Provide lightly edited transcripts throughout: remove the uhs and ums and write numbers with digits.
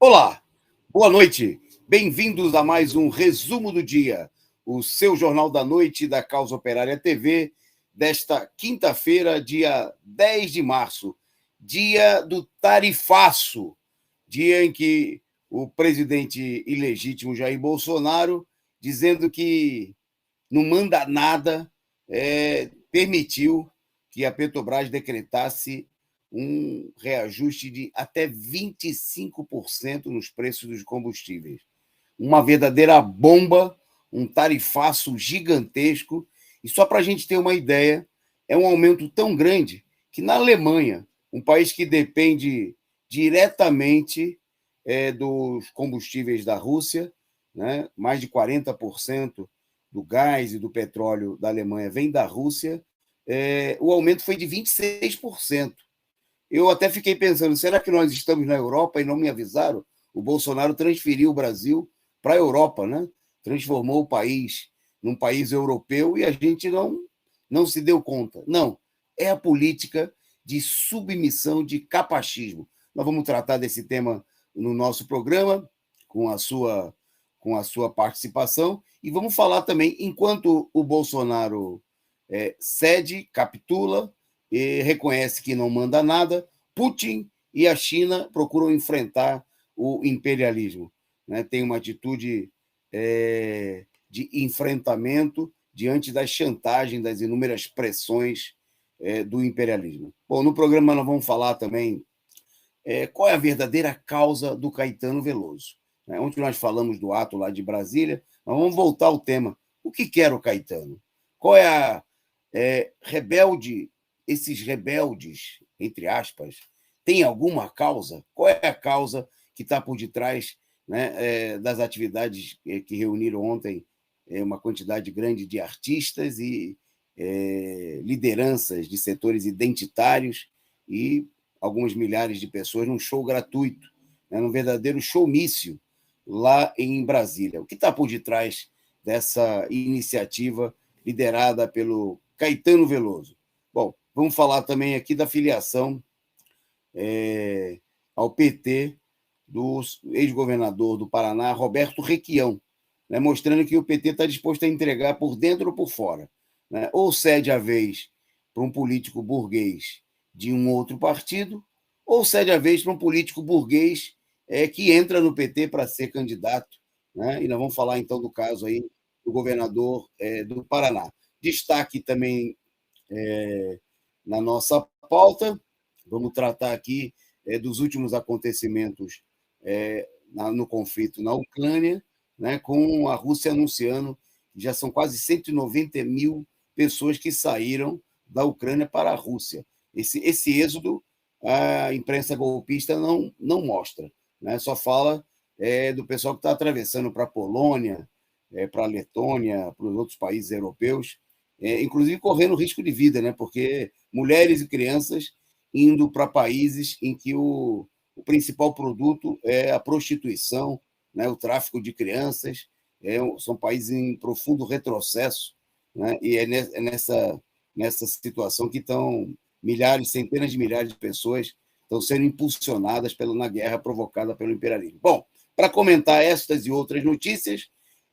Olá, boa noite. Bem-vindos a mais um Resumo do Dia, o seu Jornal da Noite da Causa Operária TV, desta quinta-feira, dia 10 de março, dia do tarifaço, dia em que o presidente ilegítimo Jair Bolsonaro, dizendo que não manda nada, permitiu que a Petrobras decretasse um reajuste de até 25% nos preços dos combustíveis. Uma verdadeira bomba, um tarifaço gigantesco. E só para a gente ter uma ideia, é um aumento tão grande que na Alemanha, um país que depende diretamente dos combustíveis da Rússia, né, mais de 40% do gás e do petróleo da Alemanha vem da Rússia, o aumento foi de 26%. Eu até fiquei pensando, será que nós estamos na Europa e não me avisaram? O Bolsonaro transferiu o Brasil para a Europa, né? Transformou o país num país europeu e a gente não se deu conta. Não, é a política de submissão, de capachismo. Nós vamos tratar desse tema no nosso programa, com a sua participação, e vamos falar também, enquanto o Bolsonaro cede, capitula, e reconhece que não manda nada, Putin e a China procuram enfrentar o imperialismo. Né? Tem uma atitude de enfrentamento diante da chantagem, das inúmeras pressões do imperialismo. Bom, no programa nós vamos falar também qual é a verdadeira causa do Caetano Veloso. Né? Ontem nós falamos do ato lá de Brasília, mas vamos voltar ao tema. O que quer o Caetano? Qual é a rebelde? Esses rebeldes, entre aspas, têm alguma causa? Qual é a causa que está por detrás, né, das atividades que reuniram ontem uma quantidade grande de artistas e lideranças de setores identitários e algumas milhares de pessoas num show gratuito, né, num verdadeiro showmício lá em Brasília? O que está por detrás dessa iniciativa liderada pelo Caetano Veloso? Bom, vamos falar também aqui da filiação ao PT do ex-governador do Paraná, Roberto Requião, né, mostrando que o PT está disposto a entregar por dentro ou por fora. Né? Ou cede a vez para um político burguês de um outro partido, ou cede a vez para um político burguês que entra no PT para ser candidato. Né? E nós vamos falar, então, do caso aí do governador do Paraná. Destaque também na nossa pauta, vamos tratar aqui dos últimos acontecimentos no conflito na Ucrânia, né, com a Rússia anunciando que já são quase 190 mil pessoas que saíram da Ucrânia para a Rússia. Esse êxodo a imprensa golpista não mostra, né? Só fala do pessoal que está atravessando para a Polônia, para a Letônia, para os outros países europeus, inclusive correndo risco de vida, né? Porque mulheres e crianças indo para países em que o principal produto é a prostituição, né? O tráfico de crianças, são países em profundo retrocesso, né? E é nessa situação que estão milhares, centenas de milhares de pessoas estão sendo impulsionadas na guerra provocada pelo imperialismo. Bom, para comentar estas e outras notícias,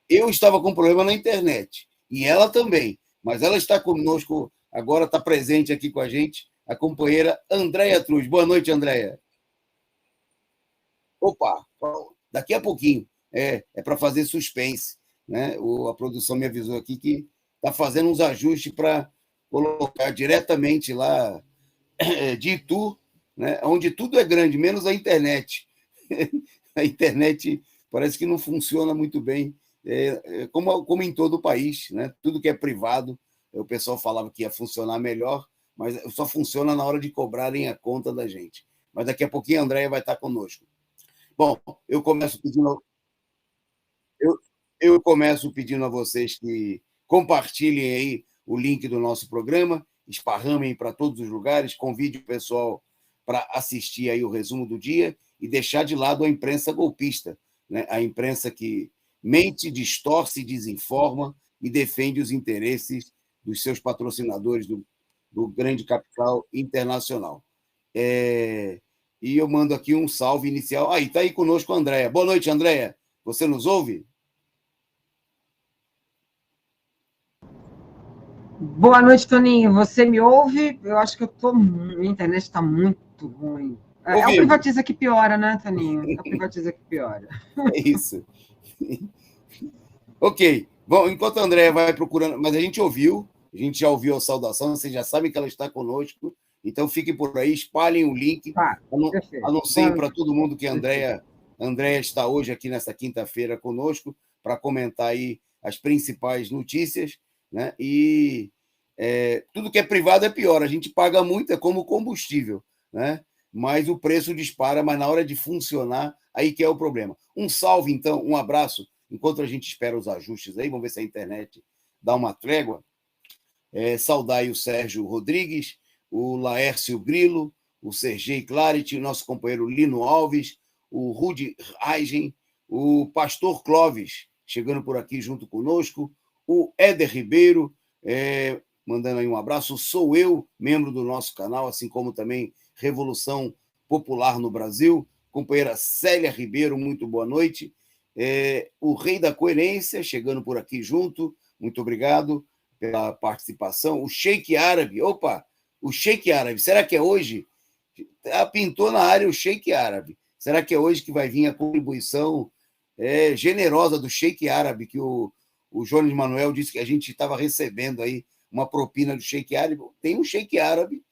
eu estava com problema na internet, e ela também, mas ela está conosco agora, está presente aqui com a gente, a companheira Andréia Truz. Boa noite, Andréia. Opa, daqui a pouquinho. É para fazer suspense. Né? A produção me avisou aqui que está fazendo uns ajustes para colocar diretamente lá de Itu, né? Onde tudo é grande, menos a internet. A internet parece que não funciona muito bem, como em todo o país. Né? Tudo que é privado, o pessoal falava que ia funcionar melhor, mas só funciona na hora de cobrarem a conta da gente. Mas daqui a pouquinho a Andréia vai estar conosco. Bom, eu, eu começo pedindo a vocês que compartilhem aí o link do nosso programa, esparramem para todos os lugares, convide o pessoal para assistir aí o resumo do dia e deixar de lado a imprensa golpista, né? A imprensa que mente, distorce, desinforma e defende os interesses dos seus patrocinadores do grande capital internacional. e eu mando aqui um salve inicial. Aí, está aí conosco a Andréia. Boa noite, Andréia. Você nos ouve? Boa noite, Toninho. Você me ouve? Eu acho que minha internet está muito ruim. É o Ouvimos. Privatiza que piora, né, Toninho? É o Privatiza que piora. É isso. Ok. Bom, enquanto a Andréia vai procurando, mas a gente já ouviu a saudação, vocês já sabem que ela está conosco, então fiquem por aí, espalhem o link, Tá, perfeito. anunciem para todo mundo que a Perfeito. Andréia está hoje aqui nesta quinta-feira conosco para comentar aí as principais notícias, né? E tudo que é privado é pior, a gente paga muito, é como combustível, né? Mas o preço dispara, mas na hora de funcionar, aí que é o problema. Um salve, então, um abraço, enquanto a gente espera os ajustes aí, vamos ver se a internet dá uma trégua. Saudar aí o Sérgio Rodrigues, o Laércio Grilo, o Sergei Claret, o nosso companheiro Lino Alves, o Rudi Reigen, o Pastor Clóvis, chegando por aqui junto conosco, o Éder Ribeiro, mandando aí um abraço. Sou eu, membro do nosso canal, assim como também Revolução Popular no Brasil. Companheira Célia Ribeiro, muito boa noite. O Rei da Coerência, chegando por aqui junto, muito obrigado pela participação. O Sheik Árabe, opa, o Sheik Árabe, será que é hoje? Pintou na área o Sheik Árabe. Será que é hoje que vai vir a contribuição generosa do Sheik Árabe, que o Jones Manuel disse que a gente estava recebendo aí uma propina do Sheik Árabe? Tem um Sheik Árabe,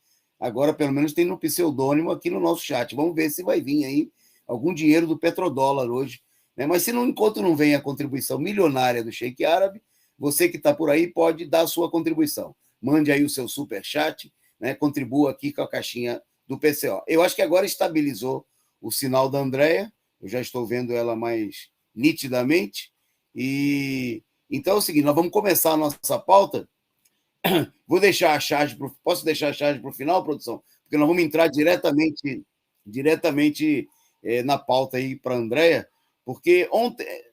agora pelo menos tem no pseudônimo aqui no nosso chat. Vamos ver se vai vir aí algum dinheiro do petrodólar hoje. Né? Mas se enquanto não vem a contribuição milionária do Sheik Árabe, você que está por aí pode dar a sua contribuição. Mande aí o seu superchat, né? Contribua aqui com a caixinha do PCO. Eu acho que agora estabilizou o sinal da Andréia, eu já estou vendo ela mais nitidamente. E então é o seguinte, nós vamos começar a nossa pauta. Vou deixar a charge, posso deixar a charge para o final, produção? Porque nós vamos entrar diretamente na pauta aí para a Andréia, porque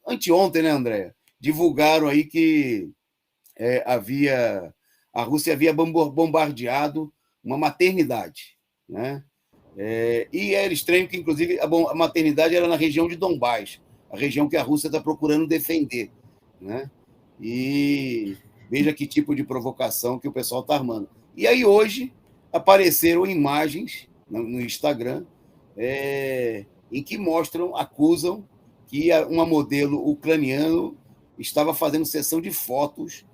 anteontem, né, Andréia, divulgaram aí que a Rússia havia bombardeado uma maternidade, né? E era estranho que, inclusive, a maternidade era na região de Donbás, a região que a Rússia está procurando defender, né? E veja que tipo de provocação que o pessoal está armando. E aí hoje apareceram imagens no Instagram em que acusam que uma modelo ucraniano estava fazendo sessão de fotos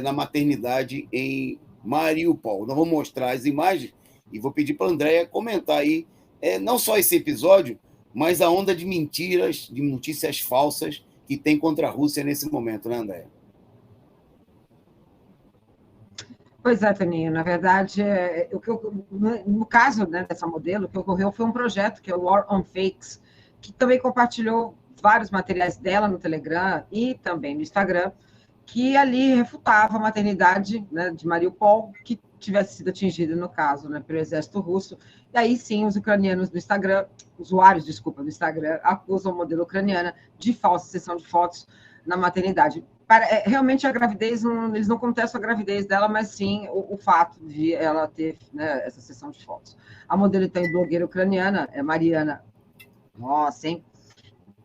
na maternidade em Mariupol. Nós vamos mostrar as imagens e vou pedir para a Andréia comentar aí não só esse episódio, mas a onda de mentiras, de notícias falsas que tem contra a Rússia nesse momento, né, Andréia? Pois é, Toninho. Na verdade, no caso, né, dessa modelo, o que ocorreu foi um projeto que é o War on Fakes, que também compartilhou vários materiais dela no Telegram e também no Instagram, que ali refutava a maternidade, né, de Mariupol, que tivesse sido atingida, no caso, né, pelo exército russo. E aí sim, os ucranianos do Instagram, usuários, desculpa, do Instagram, acusam a modelo ucraniana de falsa sessão de fotos na maternidade. Realmente a gravidez, eles não contestam a gravidez dela, mas sim o fato de ela ter, né, essa sessão de fotos. A modelo então é blogueira ucraniana, é Mariana, nossa, hein?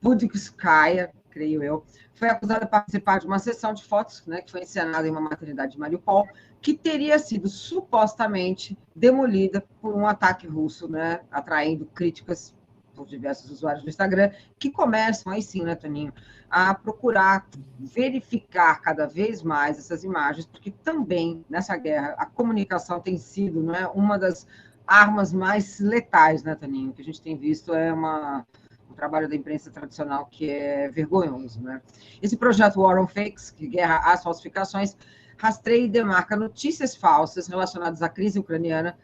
Budkskaya, creio eu, foi acusada de participar de uma sessão de fotos, né, que foi encenada em uma maternidade de Mariupol, que teria sido supostamente demolida por um ataque russo, né, atraindo críticas por diversos usuários do Instagram, que começam, aí sim, né, Toninho, a procurar verificar cada vez mais essas imagens, porque também, nessa guerra, a comunicação tem sido, né, uma das armas mais letais, né, Toninho? O que a gente tem visto é um trabalho da imprensa tradicional que é vergonhoso, né? Esse projeto War on Fakes, que guerra às falsificações, rastreia e demarca notícias falsas relacionadas à crise ucraniana,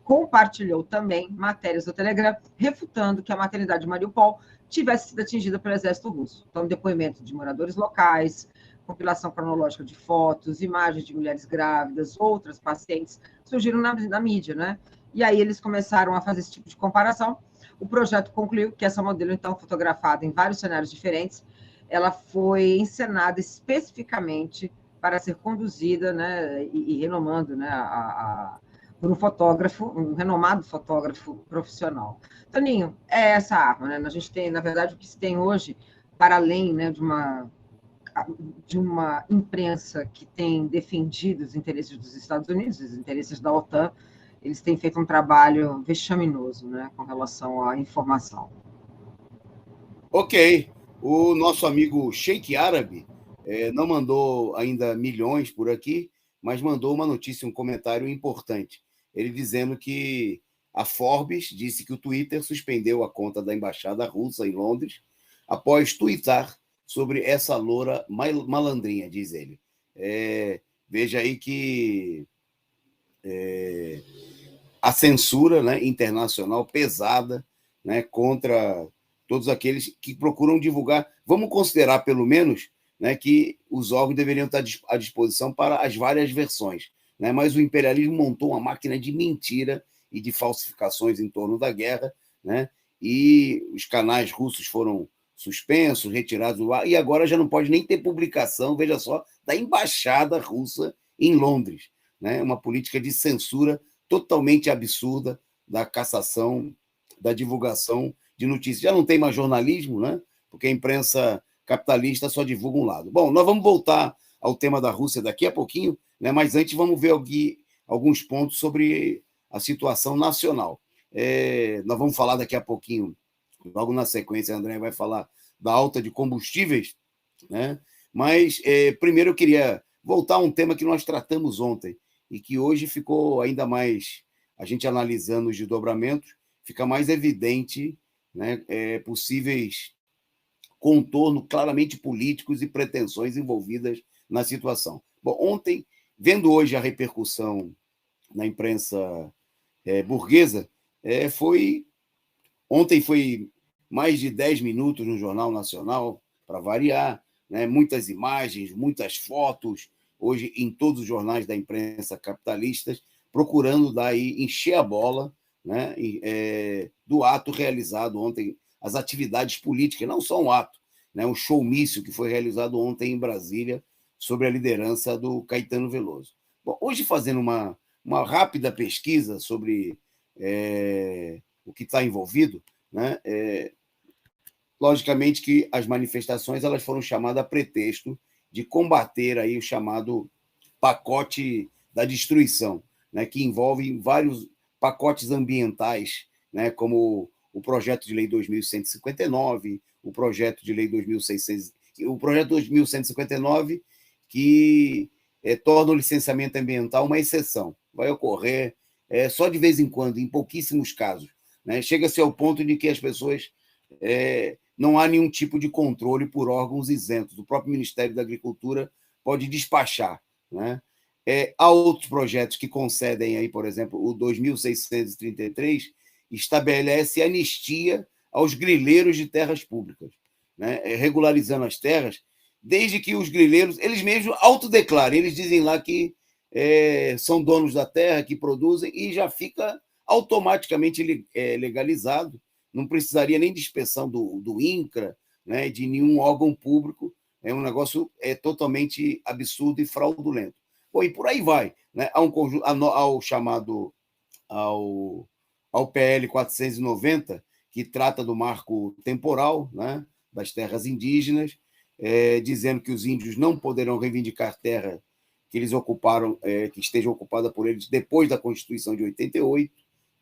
compartilhou também matérias do Telegram refutando que a maternidade de Mariupol tivesse sido atingida pelo exército russo. Então, depoimento de moradores locais, compilação cronológica de fotos, imagens de mulheres grávidas, outras pacientes, surgiram na mídia, né? E aí eles começaram a fazer esse tipo de comparação. O projeto concluiu que essa modelo, então, fotografada em vários cenários diferentes, ela foi encenada especificamente para ser conduzida, né, e renomando, né, por um fotógrafo, um renomado fotógrafo profissional. Toninho, é essa arma, né? A gente tem, na verdade, o que se tem hoje, para além, né, de uma imprensa que tem defendido os interesses dos Estados Unidos, os interesses da OTAN, eles têm feito um trabalho vexaminoso, né, com relação à informação. Ok. O nosso amigo Sheik Árabe não mandou ainda milhões por aqui, mas mandou uma notícia, um comentário importante. Ele dizendo que a Forbes disse que o Twitter suspendeu a conta da embaixada russa em Londres após tuitar sobre essa loura malandrinha, diz ele. Veja aí que a censura, né, internacional pesada, né, contra todos aqueles que procuram divulgar. Vamos considerar, pelo menos, né, que os órgãos deveriam estar à disposição para as várias versões. Né, mas o imperialismo montou uma máquina de mentira e de falsificações em torno da guerra, né, e os canais russos foram suspensos, retirados do ar, e agora já não pode nem ter publicação, veja só, da embaixada russa em Londres. Né, uma política de censura totalmente absurda da cassação, da divulgação de notícias. Já não tem mais jornalismo, né? Porque a imprensa capitalista só divulga um lado. Bom, nós vamos voltar ao tema da Rússia daqui a pouquinho, né? Mas antes vamos ver aqui alguns pontos sobre a situação nacional. Nós vamos falar daqui a pouquinho, logo na sequência, a André vai falar da alta de combustíveis, né? Mas primeiro eu queria voltar a um tema que nós tratamos ontem, e que hoje ficou ainda mais, a gente analisando os desdobramentos, fica mais evidente, né, possíveis contornos claramente políticos e pretensões envolvidas na situação. Bom, ontem, vendo hoje a repercussão na imprensa burguesa, ontem foi mais de 10 minutos no Jornal Nacional, para variar, né, muitas imagens, muitas fotos, hoje em todos os jornais da imprensa capitalistas, procurando daí encher a bola, né, do ato realizado ontem, as atividades políticas, não só um ato, né, um showmício que foi realizado ontem em Brasília, sobre a liderança do Caetano Veloso. Bom, hoje, fazendo uma rápida pesquisa sobre o que está envolvido, né, logicamente que as manifestações elas foram chamadas a pretexto de combater aí o chamado pacote da destruição, né, que envolve vários pacotes ambientais, né, como o projeto de lei 2159, o projeto de lei 2600, o projeto 2159 que torna o licenciamento ambiental uma exceção. Vai ocorrer só de vez em quando, em pouquíssimos casos. Né? Chega-se ao ponto de que as pessoas não há nenhum tipo de controle por órgãos isentos. O próprio Ministério da Agricultura pode despachar. Né? Há outros projetos que concedem, aí, por exemplo, o 2633 estabelece anistia aos grileiros de terras públicas, né? Regularizando as terras, desde que os grileiros, eles mesmos autodeclarem, eles dizem lá que são donos da terra, que produzem, e já fica automaticamente legalizado, não precisaria nem de inspeção do INCRA, né, de nenhum órgão público, é um negócio totalmente absurdo e fraudulento. Bom, e por aí vai, né? Ao chamado, ao PL 490, que trata do marco temporal, né, das terras indígenas, dizendo que os índios não poderão reivindicar terra que eles ocuparam, que esteja ocupada por eles depois da Constituição de 88,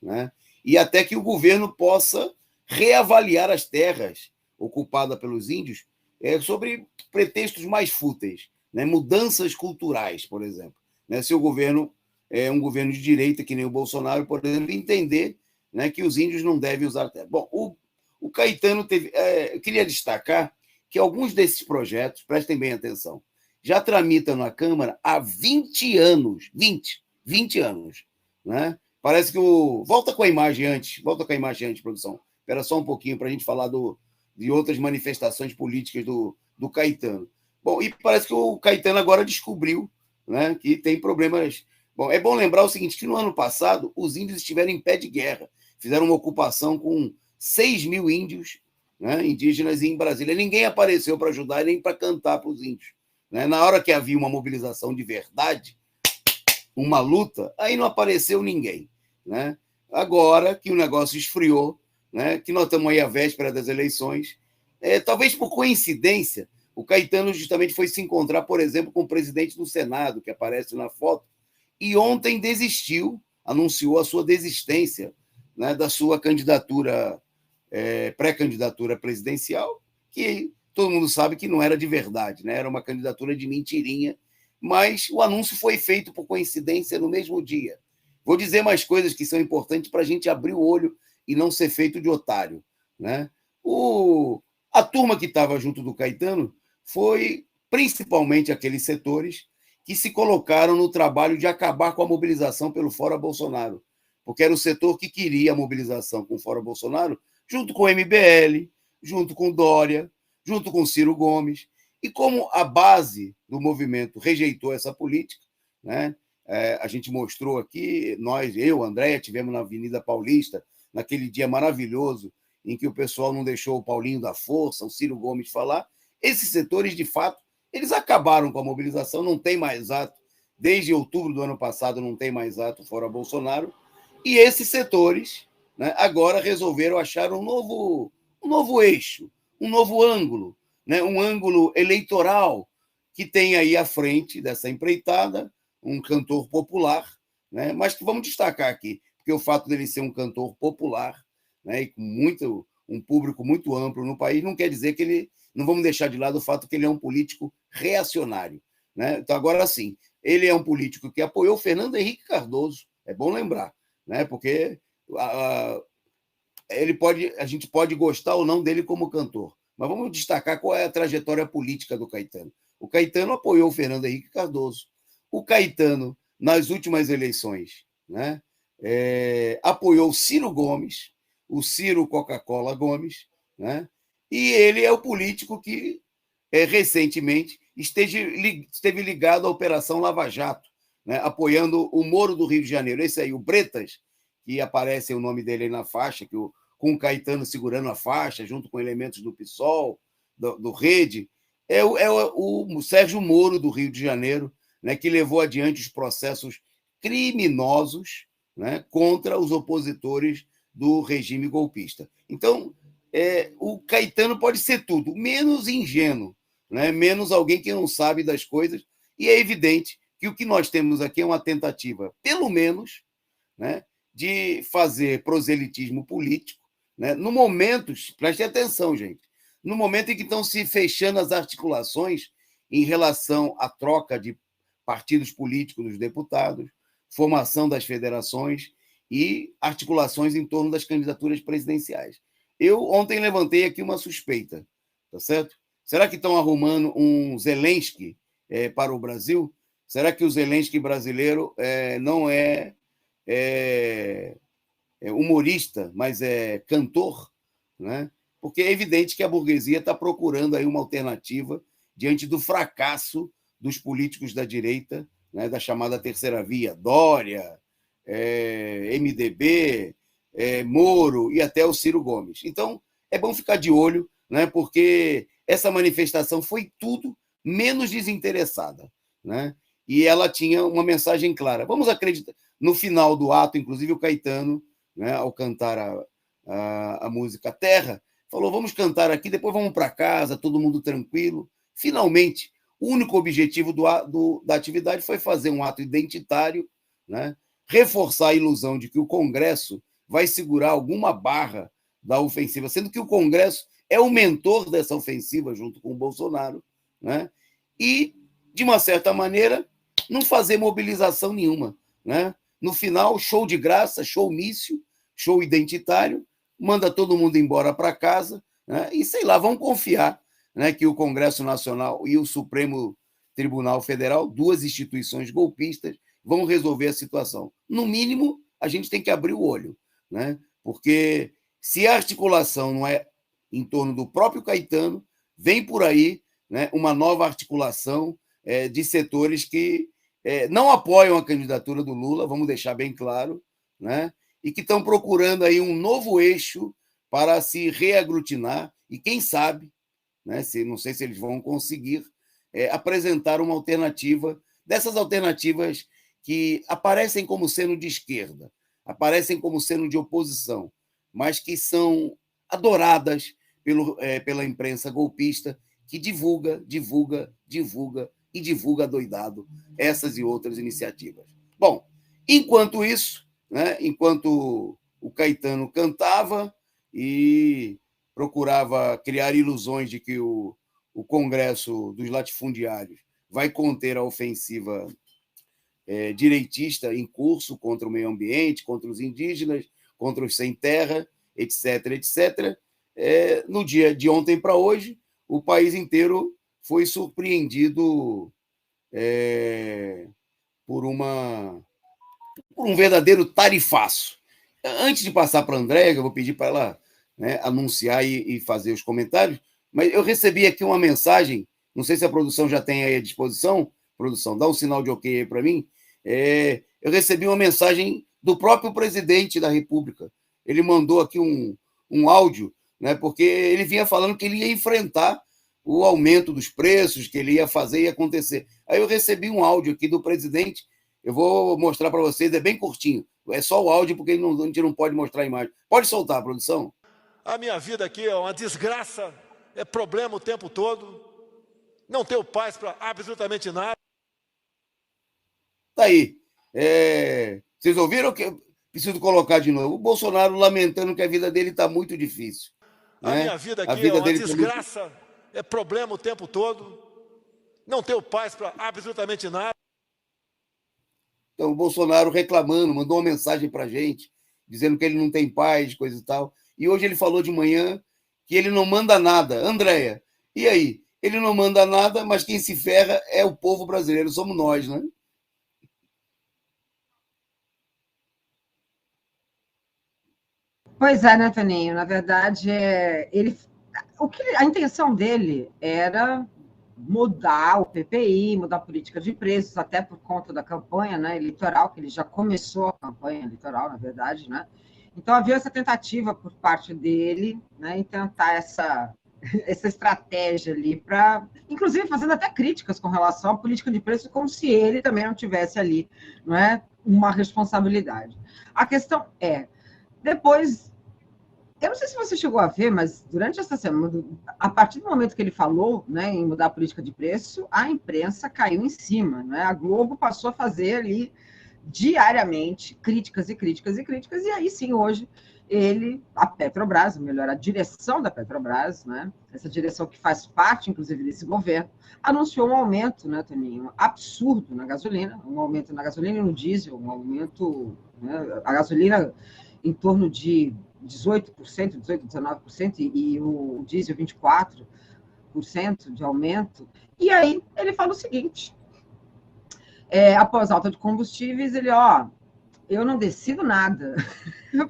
né, e até que o governo possa reavaliar as terras ocupadas pelos índios sobre pretextos mais fúteis, né, mudanças culturais, por exemplo. Né, se o governo é um governo de direita, que nem o Bolsonaro, por exemplo, entender, né, que os índios não devem usar terra. Bom, o Caetano teve... eu queria destacar que alguns desses projetos, prestem bem atenção, já tramitam na Câmara há 20 anos. 20 anos. Né? Parece que volta com a imagem antes, produção. Espera só um pouquinho para a gente falar de outras manifestações políticas do Caetano. Bom, e parece que o Caetano agora descobriu, né, que tem problemas. Bom, é bom lembrar o seguinte, que no ano passado os índios estiveram em pé de guerra, fizeram uma ocupação com 6 mil índios, né, indígenas em Brasília. Ninguém apareceu para ajudar nem para cantar para os índios. Né? Na hora que havia uma mobilização de verdade, uma luta, aí não apareceu ninguém, né? Agora que o negócio esfriou, né, que nós estamos aí à véspera das eleições, talvez por coincidência, o Caetano justamente foi se encontrar, por exemplo, com o presidente do Senado, que aparece na foto, e ontem desistiu, anunciou a sua desistência, né, da sua candidatura, pré-candidatura presidencial, que todo mundo sabe que não era de verdade, né? Era uma candidatura de mentirinha, mas o anúncio foi feito por coincidência no mesmo dia. Vou dizer mais coisas que são importantes para a gente abrir o olho e não ser feito de otário, né? A turma que estava junto do Caetano foi principalmente aqueles setores que se colocaram no trabalho de acabar com a mobilização pelo Fora Bolsonaro, porque era o setor que queria a mobilização com o Fora Bolsonaro, junto com o MBL, junto com Dória, junto com Ciro Gomes. E como a base do movimento rejeitou essa política, né? A gente mostrou aqui, eu, Andréia, tivemos na Avenida Paulista, naquele dia maravilhoso, em que o pessoal não deixou o Paulinho da Força, o Ciro Gomes falar. Esses setores, de fato, eles acabaram com a mobilização, não tem mais ato. Desde outubro do ano passado não tem mais ato fora Bolsonaro. E esses setores, né, agora resolveram achar um novo eixo, um novo ângulo, né, um ângulo eleitoral que tem aí à frente dessa empreitada um cantor popular, né, mas que vamos destacar aqui, porque o fato dele ser um cantor popular, né, e com um público muito amplo no país, não quer dizer que ele... Não vamos deixar de lado o fato que ele é um político reacionário, né? Então, agora sim, ele é um político que apoiou Fernando Henrique Cardoso, é bom lembrar, né? Porque a gente pode gostar ou não dele como cantor, mas vamos destacar qual é a trajetória política do Caetano. O Caetano apoiou Fernando Henrique Cardoso. O Caetano, nas últimas eleições, né, apoiou Ciro Gomes, o Ciro Coca-Cola Gomes, né, e ele é o político que recentemente esteve ligado à Operação Lava Jato, né, apoiando o Moro do Rio de Janeiro. Esse aí, o Bretas, que aparece o nome dele aí na faixa, com o Caetano segurando a faixa, junto com elementos do PSOL, do Rede, o Sérgio Moro do Rio de Janeiro, né, que levou adiante os processos criminosos, né, contra os opositores do regime golpista. Então, o Caetano pode ser tudo, menos ingênuo, né, menos alguém que não sabe das coisas, e é evidente que o que nós temos aqui é uma tentativa, pelo menos, né, de fazer proselitismo político, né, no momento, prestem atenção, gente, no momento em que estão se fechando as articulações em relação à troca de partidos políticos dos deputados, formação das federações e articulações em torno das candidaturas presidenciais. Eu ontem levantei aqui uma suspeita, tá certo? Será que estão arrumando um Zelensky para o Brasil? Será que o Zelensky brasileiro não é humorista, mas é cantor? Né? Porque é evidente que a burguesia está procurando aí uma alternativa diante do fracasso dos políticos da direita, né, da chamada terceira via, Dória, MDB, Moro e até o Ciro Gomes. Então, é bom ficar de olho, né, porque essa manifestação foi tudo menos desinteressada, né? E ela tinha uma mensagem clara. Vamos acreditar. No final do ato, inclusive, o Caetano, né, ao cantar a música Terra, falou: vamos cantar aqui, depois vamos para casa, todo mundo tranquilo. Finalmente, o único objetivo da atividade foi fazer um ato identitário, né, reforçar a ilusão de que o Congresso vai segurar alguma barra da ofensiva, sendo que o Congresso é o mentor dessa ofensiva junto com o Bolsonaro, né? E, de uma certa maneira, não fazer mobilização nenhuma, né? No final, show de graça, show mício, show identitário, manda todo mundo embora para casa, né? E, sei lá, vão confiar, né, que o Congresso Nacional e o Supremo Tribunal Federal, duas instituições golpistas, vão resolver a situação. No mínimo, a gente tem que abrir o olho, né? Porque se a articulação não é em torno do próprio Caetano, vem por aí, né, uma nova articulação de setores que não apoiam a candidatura do Lula, vamos deixar bem claro, né, e que estão procurando aí um novo eixo para se reaglutinar e, quem sabe, né, não sei se eles vão conseguir apresentar uma alternativa, dessas alternativas que aparecem como sendo de esquerda, aparecem como sendo de oposição, mas que são adoradas pela imprensa golpista, que divulga e divulga adoidado essas e outras iniciativas. Bom, enquanto isso, né, enquanto o Caetano cantava e procurava criar ilusões de que o Congresso dos Latifundiários vai conter a ofensiva direitista em curso contra o meio ambiente, contra os indígenas, contra os sem terra, etc., etc., no dia de ontem para hoje, o país inteiro foi surpreendido por um verdadeiro tarifaço. Antes de passar para a Andréia, eu vou pedir para ela, né, anunciar e fazer os comentários, mas eu recebi aqui uma mensagem, não sei se a produção já tem aí à disposição. Produção, dá um sinal de ok aí para mim. Eu recebi uma mensagem do próprio presidente da República. Ele mandou aqui um áudio, né, porque ele vinha falando que ele ia enfrentar o aumento dos preços, que ele ia fazer e acontecer. Aí eu recebi um áudio aqui do presidente, eu vou mostrar para vocês, é bem curtinho, é só o áudio, porque a gente não pode mostrar a imagem. Pode soltar, produção? A minha vida aqui é uma desgraça, é problema o tempo todo, não tenho paz para absolutamente nada. Tá aí. Vocês ouviram que preciso colocar de novo? O Bolsonaro lamentando que a vida dele está muito difícil. A né? minha vida aqui é uma desgraça, é problema o tempo todo, não tenho paz para absolutamente nada. Então, o Bolsonaro reclamando, mandou uma mensagem para a gente, dizendo que ele não tem paz, coisa e tal. E hoje ele falou de manhã que ele não manda nada. Andréia, e aí? Ele não manda nada, mas quem se ferra é o povo brasileiro, somos nós, né? Pois é, né, Toninho? Na verdade, a intenção dele era mudar o PPI, mudar a política de preços, até por conta da campanha, né, eleitoral, que ele já começou a campanha eleitoral, na verdade, né? Então havia essa tentativa por parte dele, né, em tentar essa estratégia ali, para, inclusive, fazendo até críticas com relação à política de preços, como se ele também não tivesse ali, não é, uma responsabilidade. A questão é, depois, eu não sei se você chegou a ver, mas durante essa semana, a partir do momento que ele falou, né, em mudar a política de preço, a imprensa caiu em cima, né? A Globo passou a fazer ali diariamente críticas e críticas e críticas, e aí sim, hoje, a Petrobras, ou melhor, a direção da Petrobras, né, essa direção que faz parte, inclusive, desse governo, anunciou um aumento, né, Toninho, absurdo na gasolina, um aumento na gasolina e no diesel, um aumento, né, a gasolina em torno de 18%, 18%, 19%, e o diesel 24% de aumento. E aí ele fala o seguinte, após alta de combustíveis, eu não decido nada.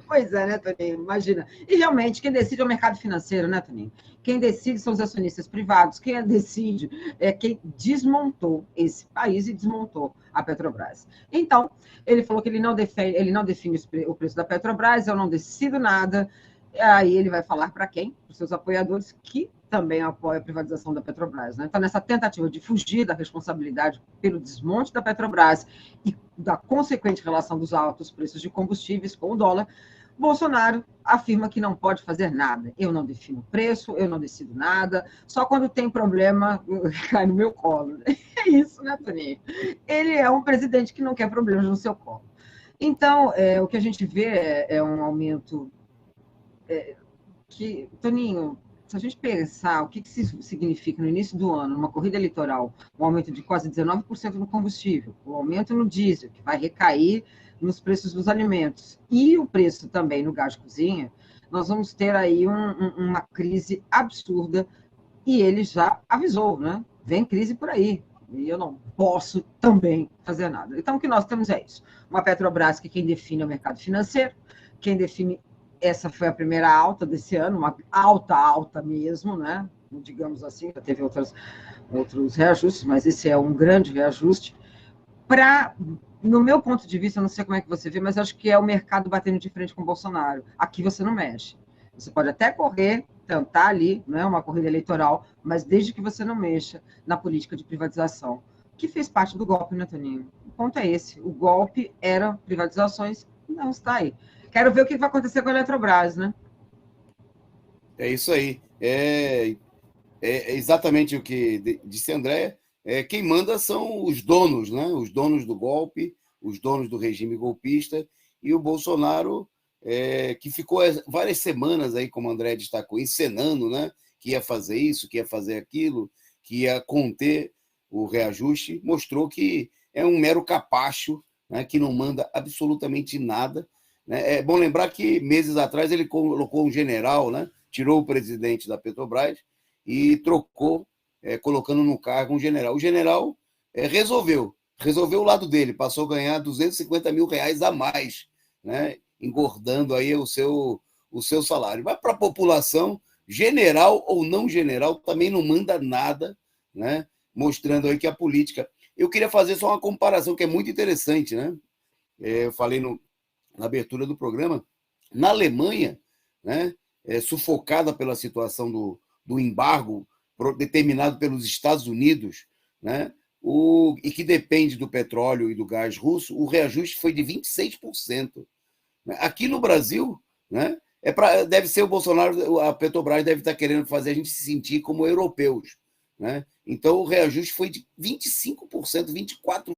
Pois é, né, Toninho? Imagina. E realmente, quem decide é o mercado financeiro, né, Toninho? Quem decide são os acionistas privados. Quem decide é quem desmontou esse país e desmontou a Petrobras. Então, ele falou que ele não define o preço da Petrobras, eu não decido nada. Aí ele vai falar para quem? Para os seus apoiadores, que também apoia a privatização da Petrobras. Né? Então, nessa tentativa de fugir da responsabilidade pelo desmonte da Petrobras e da consequente relação dos altos preços de combustíveis com o dólar, Bolsonaro afirma que não pode fazer nada. Eu não defino preço, eu não decido nada, só quando tem problema cai no meu colo. É isso, né, Toninho? Ele é um presidente que não quer problemas no seu colo. Então, o que a gente vê é um aumento que, Toninho, se a gente pensar o que isso significa no início do ano, numa corrida eleitoral, um aumento de quase 19% no combustível, o aumento no diesel, que vai recair nos preços dos alimentos, e o preço também no gás de cozinha, nós vamos ter aí uma crise absurda, e ele já avisou, né? Vem crise por aí, e eu não posso também fazer nada. Então, o que nós temos é isso. Uma Petrobras que quem define é o mercado financeiro, quem define. Essa foi a primeira alta desse ano, uma alta mesmo, né? Digamos assim, já teve outros reajustes, mas esse é um grande reajuste. No meu ponto de vista, eu não sei como é que você vê, mas acho que é o mercado batendo de frente com o Bolsonaro. Aqui você não mexe. Você pode até correr, tentar ali, não é uma corrida eleitoral, mas desde que você não mexa na política de privatização, que fez parte do golpe, né, Toninho? ponto é esse. O golpe era privatizações, não está aí. Quero ver o que vai acontecer com a Eletrobras, né? É isso aí. É exatamente o que disse André. Quem manda são os donos, né? Os donos do golpe, os donos do regime golpista, e o Bolsonaro, que ficou várias semanas aí, como o André destacou, encenando, né? Que ia fazer isso, que ia fazer aquilo, que ia conter o reajuste, mostrou que é um mero capacho, né? Que não manda absolutamente nada, né? É bom lembrar que meses atrás ele colocou um general, né? Tirou o presidente da Petrobras e trocou, colocando no cargo um general. O general resolveu o lado dele, passou a ganhar R$250 mil a mais, né? Engordando aí o seu salário. Mas para a população, general ou não general, também não manda nada, né? Mostrando aí que a política... Eu queria fazer só uma comparação que é muito interessante, né? Eu falei na abertura do programa, na Alemanha, né? Sufocada pela situação do embargo determinado pelos Estados Unidos, né? E que depende do petróleo e do gás russo, o reajuste foi de 26%. Aqui no Brasil, né? Deve ser o Bolsonaro, a Petrobras deve estar querendo fazer a gente se sentir como europeus, né? Então o reajuste foi de 25%, 24%,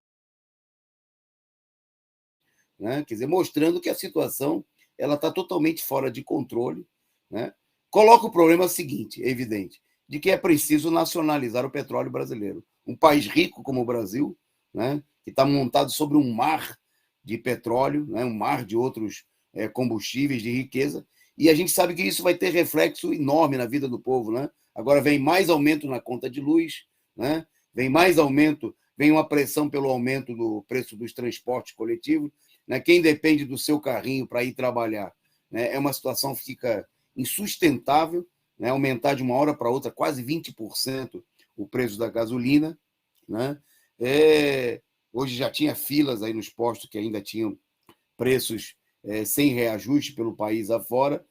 né? Quer dizer, mostrando que a situação ela está totalmente fora de controle, né? Coloca o problema seguinte, é evidente, de que é preciso nacionalizar o petróleo brasileiro. Um país rico como o Brasil, né? Que está montado sobre um mar de petróleo, né? Um mar de outros combustíveis de riqueza, e a gente sabe que isso vai ter reflexo enorme na vida do povo, né? Agora vem mais aumento na conta de luz, né? Vem mais aumento, vem uma pressão pelo aumento do preço dos transportes coletivos, né? Quem depende do seu carrinho para ir trabalhar, né? É uma situação que fica insustentável, né? Aumentar de uma hora para outra quase 20% o preço da gasolina, né? Hoje já tinha filas aí nos postos que ainda tinham preços sem reajuste pelo país afora,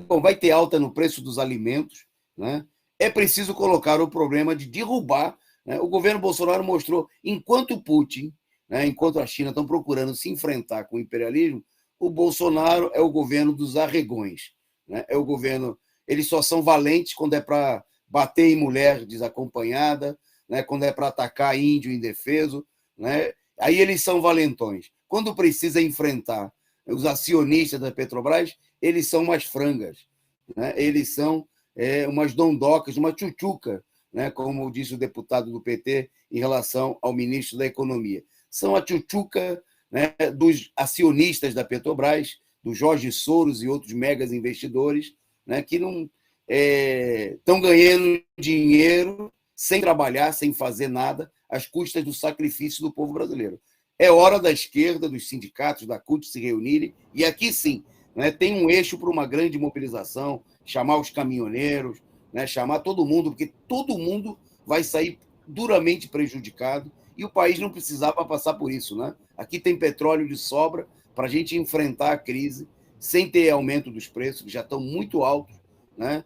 bom, vai ter alta no preço dos alimentos, né? É preciso colocar o problema de derrubar, né? O governo Bolsonaro mostrou, enquanto Putin, né, enquanto a China estão procurando se enfrentar com o imperialismo, o Bolsonaro é o governo dos arregões, né? É o governo, eles só são valentes quando é para bater em mulher desacompanhada, né? Quando é para atacar índio indefeso, né? Aí eles são valentões. Quando precisa enfrentar os acionistas da Petrobras, eles são umas frangas, né? Eles são umas dondocas, uma tchutchuca, né? Como disse o deputado do PT em relação ao ministro da Economia. São a tchutchuca, né, dos acionistas da Petrobras, do Jorge Soros e outros megas investidores, né, que não estão ganhando dinheiro sem trabalhar, sem fazer nada, às custas do sacrifício do povo brasileiro. É hora da esquerda, dos sindicatos, da CUT se reunirem, e aqui sim, né, tem um eixo para uma grande mobilização, chamar os caminhoneiros, né, chamar todo mundo, porque todo mundo vai sair duramente prejudicado, e o país não precisava passar por isso, né? Aqui tem petróleo de sobra para a gente enfrentar a crise sem ter aumento dos preços, que já estão muito altos, né?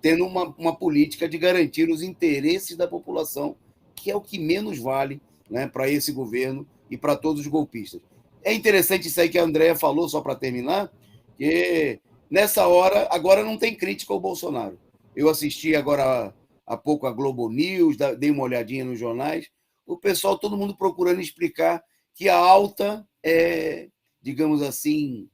Tendo uma política de garantir os interesses da população, que é o que menos vale, né, para esse governo e para todos os golpistas. É interessante isso aí que a Andréa falou, só para terminar, que nessa hora, agora não tem crítica ao Bolsonaro. Eu assisti agora há pouco a Globo News, dei uma olhadinha nos jornais, o pessoal, todo mundo procurando explicar que a alta digamos assim,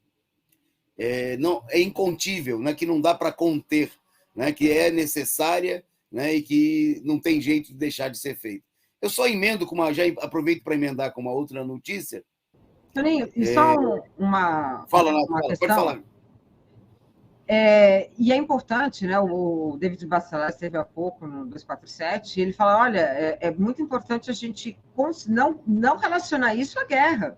não, é incontível, né? Que não dá para conter, né? Que é necessária, né? E que não tem jeito de deixar de ser feita. Eu só emendo já aproveito para emendar com uma outra notícia. Toninho, e só uma questão. Pode falar. E é importante, né? O David Bacelar esteve há pouco no 247, e ele fala: olha, é muito importante a gente não relacionar isso à guerra,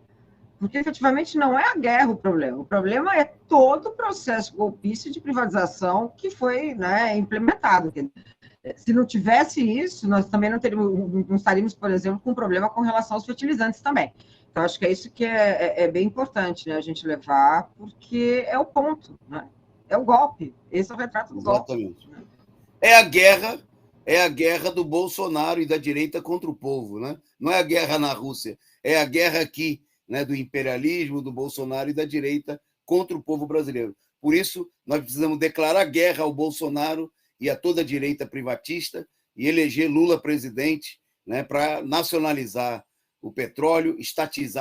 porque efetivamente não é a guerra o problema é todo o processo golpista de privatização que foi, né, implementado. Se não tivesse isso, nós também não estaríamos, por exemplo, com problema com relação aos fertilizantes também. Então, acho que é isso que é bem importante, né, a gente levar, porque é o ponto, né? É o golpe. Esse é o retrato do golpe. Exatamente. É a guerra é a guerra do Bolsonaro e da direita contra o povo, né? Não é a guerra na Rússia, é a guerra aqui, né, do imperialismo, do Bolsonaro e da direita contra o povo brasileiro. Por isso, nós precisamos declarar guerra ao Bolsonaro e a toda a direita privatista e eleger Lula presidente, né, para nacionalizar o petróleo,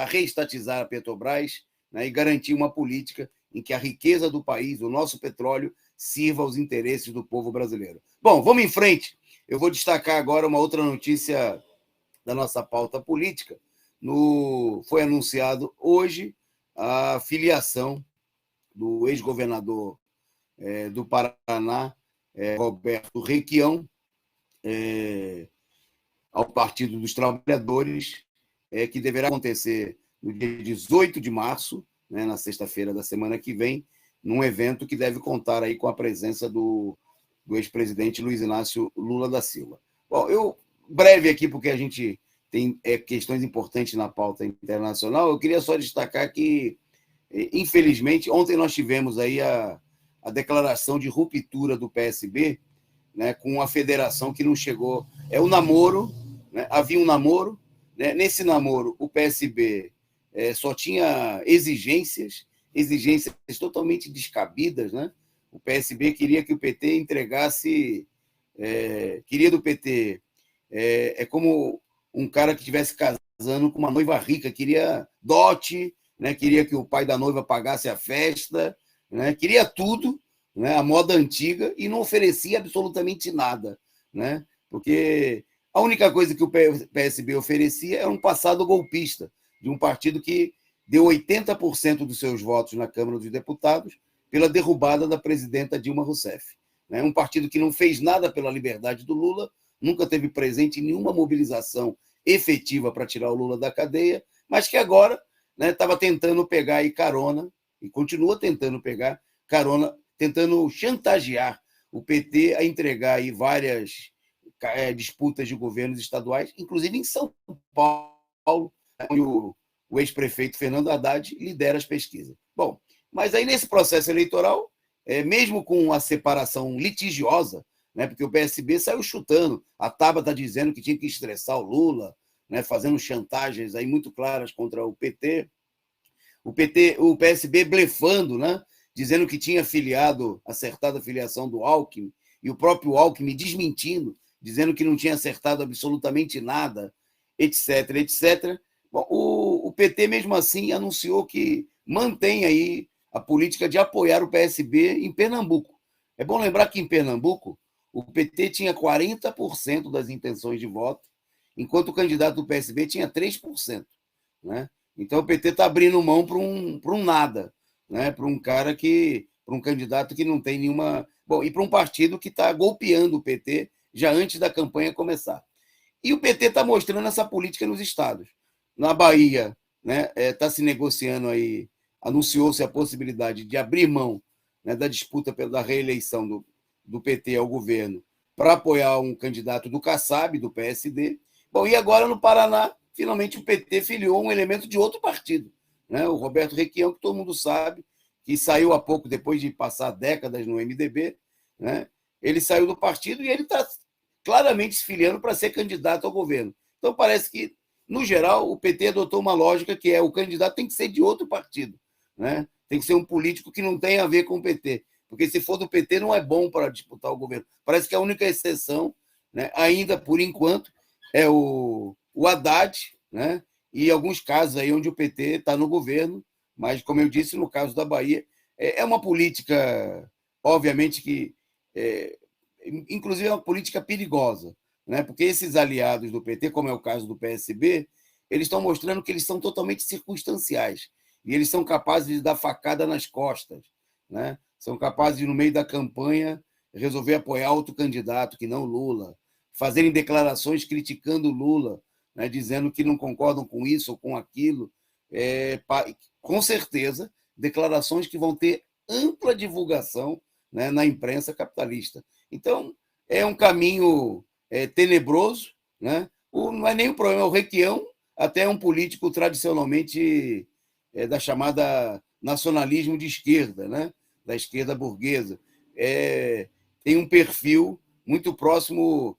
reestatizar a Petrobras, né, e garantir uma política em que a riqueza do país, o nosso petróleo, sirva aos interesses do povo brasileiro. Bom, vamos em frente. Eu vou destacar agora uma outra notícia da nossa pauta política. Foi anunciado hoje a filiação do ex-governador do Paraná, Roberto Requião, ao Partido dos Trabalhadores, que deverá acontecer no dia 18 de março, né, na sexta-feira da semana que vem, num evento que deve contar aí com a presença do ex-presidente Luiz Inácio Lula da Silva. Bom, eu, breve aqui, porque a gente tem questões importantes na pauta internacional, eu queria só destacar que, infelizmente, ontem nós tivemos aí a declaração de ruptura do PSB, né, com a federação que não chegou. É o namoro, né, havia um namoro, né, nesse namoro o PSB só tinha exigências totalmente descabidas, né? O PSB queria que o PT entregasse, queria do PT, como um cara que estivesse casando com uma noiva rica, queria dote, né? Queria que o pai da noiva pagasse a festa, né? Queria tudo, né? A moda antiga, e não oferecia absolutamente nada, né? Porque a única coisa que o PSB oferecia era um passado golpista, de um partido que deu 80% dos seus votos na Câmara dos Deputados pela derrubada da presidenta Dilma Rousseff. Um partido que não fez nada pela liberdade do Lula, nunca teve presente em nenhuma mobilização efetiva para tirar o Lula da cadeia, mas que agora estava tentando pegar aí carona, e continua tentando pegar carona, tentando chantagear o PT a entregar aí várias disputas de governos estaduais, inclusive em São Paulo, onde o ex-prefeito Fernando Haddad lidera as pesquisas. Bom, mas aí nesse processo eleitoral, mesmo com a separação litigiosa, né, porque o PSB saiu chutando, a Tabata dizendo que tinha que estressar o Lula, né, fazendo chantagens aí muito claras contra o PT, o PSB blefando, né, dizendo que tinha acertado a filiação do Alckmin, e o próprio Alckmin desmentindo, dizendo que não tinha acertado absolutamente nada, etc, etc. Bom, o PT, mesmo assim, anunciou que mantém aí a política de apoiar o PSB em Pernambuco. É bom lembrar que em Pernambuco o PT tinha 40% das intenções de voto, enquanto o candidato do PSB tinha 3%. Né? Então o PT está abrindo mão para um nada, né? Para um candidato que não tem nenhuma. Bom, e para um partido que está golpeando o PT já antes da campanha começar. E o PT está mostrando essa política nos estados. Na Bahia, né, está se negociando aí, anunciou-se a possibilidade de abrir mão, né, da disputa da reeleição do PT ao governo para apoiar um candidato do Kassab, do PSD. Bom, e agora no Paraná, finalmente o PT filiou um elemento de outro partido, né, o Roberto Requião, que todo mundo sabe, que saiu há pouco, depois de passar décadas no MDB, né, ele saiu do partido e ele está claramente se filiando para ser candidato ao governo. Então parece que, no geral, o PT adotou uma lógica que o candidato tem que ser de outro partido, né? Tem que ser um político que não tem a ver com o PT, porque se for do PT não é bom para disputar o governo. Parece que a única exceção, né, ainda por enquanto, é o Haddad, né? E alguns casos aí onde o PT está no governo, mas, como eu disse, no caso da Bahia, é uma política, obviamente, que inclusive é uma política perigosa, né? Porque esses aliados do PT, como é o caso do PSB, eles estão mostrando que eles são totalmente circunstanciais e eles são capazes de dar facada nas costas, né? São capazes de, no meio da campanha, resolver apoiar outro candidato que não Lula, fazerem declarações criticando Lula, né? Dizendo que não concordam com isso ou com aquilo. Com certeza, declarações que vão ter ampla divulgação, né, na imprensa capitalista. Então, é um caminho tenebroso, né? Não é nem o problema, o Requião até é um político tradicionalmente da chamada nacionalismo de esquerda, né? Da esquerda burguesa. Tem um perfil muito próximo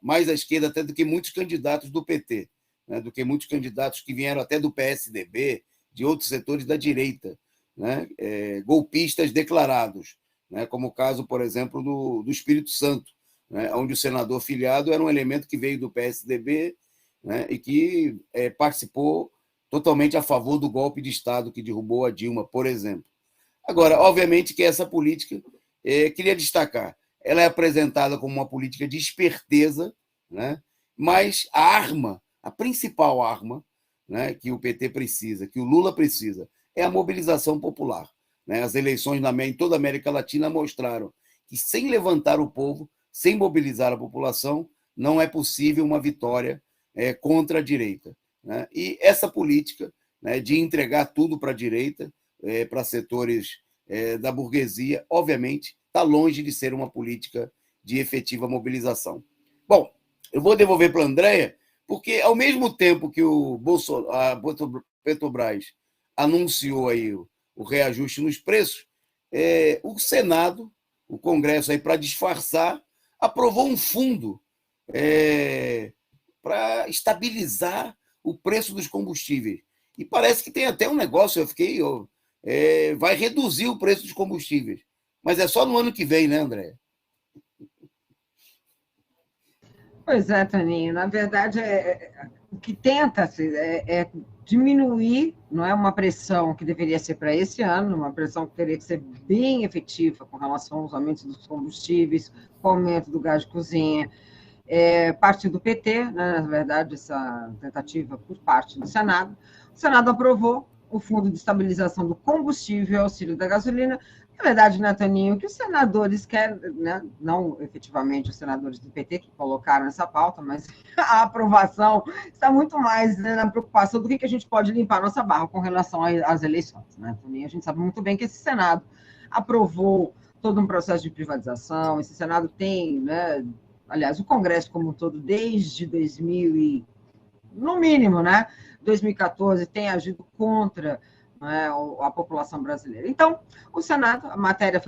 mais à esquerda até do que muitos candidatos do PT, né? Do que muitos candidatos que vieram até do PSDB, de outros setores da direita, né? Golpistas declarados, né? Como o caso, por exemplo, do Espírito Santo, né? Onde o senador filiado era um elemento que veio do PSDB, né? E que participou totalmente a favor do golpe de Estado que derrubou a Dilma, por exemplo. Agora, obviamente que essa política, queria destacar, ela é apresentada como uma política de esperteza, né? Mas a principal arma, né, que o PT precisa, que o Lula precisa, é a mobilização popular, né? As eleições em toda a América Latina mostraram que, sem levantar o povo, sem mobilizar a população, não é possível uma vitória contra a direita, né? E essa política, né, de entregar tudo para a direita, para setores da burguesia, obviamente, está longe de ser uma política de efetiva mobilização. Bom, eu vou devolver para a Andréia, porque, ao mesmo tempo que a Petrobras anunciou aí o reajuste nos preços, o Senado, o Congresso, para disfarçar, aprovou um fundo para estabilizar o preço dos combustíveis. E parece que tem até um negócio, vai reduzir o preço dos combustíveis. Mas é só no ano que vem, né, André? Pois é, Toninho. Na verdade, o que tenta-se é diminuir, não é uma pressão que deveria ser para esse ano, uma pressão que teria que ser bem efetiva com relação aos aumentos dos combustíveis, com o aumento do gás de cozinha. Parte do PT, né, na verdade, essa tentativa por parte do Senado. O Senado aprovou o Fundo de Estabilização do Combustível e Auxílio da Gasolina. Na verdade, né, Toninho, o que os senadores querem, né, não efetivamente os senadores do PT que colocaram essa pauta, mas a aprovação está muito mais, né, na preocupação do que a gente pode limpar nossa barra com relação às eleições, né, Toninho? A gente sabe muito bem que esse Senado aprovou todo um processo de privatização, esse Senado tem, né, aliás, o Congresso como um todo, desde 2000 no mínimo, né, 2014, tem agido contra, né, a população brasileira. Então, o Senado, a matéria